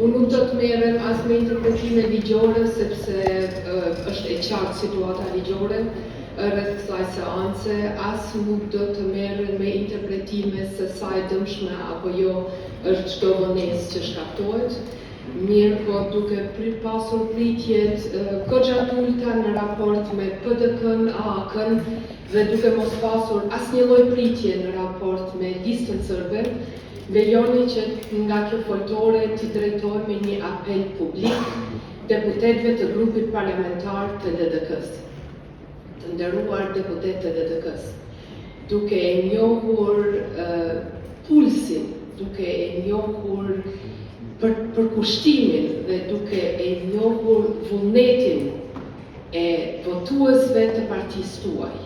Unë nuk do të merrem as me interpretime ligjore, sepse është e qartë situata ligjore rreth kësaj seance, as nuk do të merrem me interpretime se sa e dëmshme apo jo është çdo vonesë që shkaktohet. Mirë po duke pasur pritjet goxha t'ulta në raport me PDK-n, AAK-n dhe duke mos pasur asnjë lloj pritje në raport me listën sërbe, lejoni që nga kjo foltore t'i drejtoj me një apel publik deputetëve të grupit parlamentar të LDK-s. Të nderuar deputet të LDK-s, duke e njohur pulsin, duke e njohur përkushtimin dhe duke e njohur vullnetin e votuesve të partisë tuaj.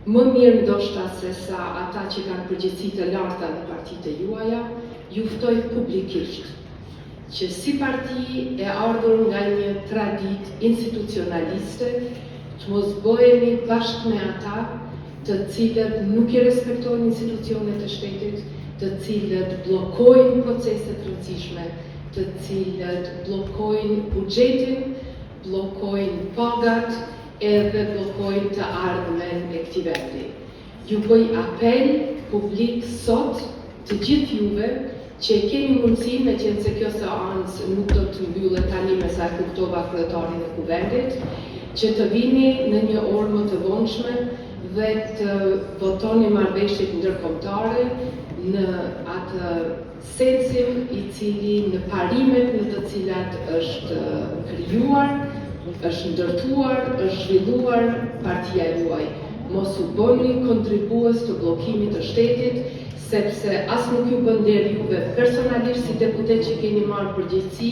Më mirë ndoshta se sa ata që kanë përgjegjësi të larta në partitë e juaja, ju ftoj publikisht që si parti e ardhur nga një traditë institucionaliste, të mos bëheni bashkë me ata të cilët nuk i respektojnë institucionet e shtetit, të cilët bllokojnë procese të rëndësishme, të cilët bllokojnë buxhetin, bllokojnë pagat edhe bllokojnë të ardhmen e këtij vendi. Ju bëj apel publik sot të gjithë juve që keni mundësi, me qenë se kjo seancë nuk do të mbyllet tani me sa e kuptova kryetarin e kuvendit, që të vini në një orë më të vonshme dhe të votoni marrëveshjet ndërkombëtare në atë sensin i cili në parimet në të cilat është krijuar, është ndërtuar, është zhvilluar partia juaj. Mos u bëni kontribues të bllokimit të shtetit, sepse as nuk ju bën nder juve personalisht si deputet që keni marrë përgjegjësi,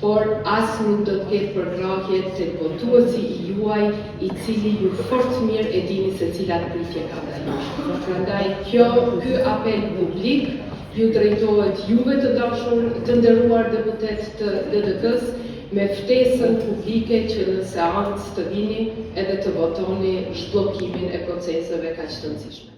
por as nuk do të ketë përkrahje tek votuesi i juaj, i cili ju fort mirë e dini se cilat pritje ka ndaj. Prandaj ky apel publik ju drejtohet juve të dashur, të nderuar deputet të LDK-s, me ftesën publike që në seancë të vini edhe të votoni zhbllokimin e proceseve kaq të rëndësishme.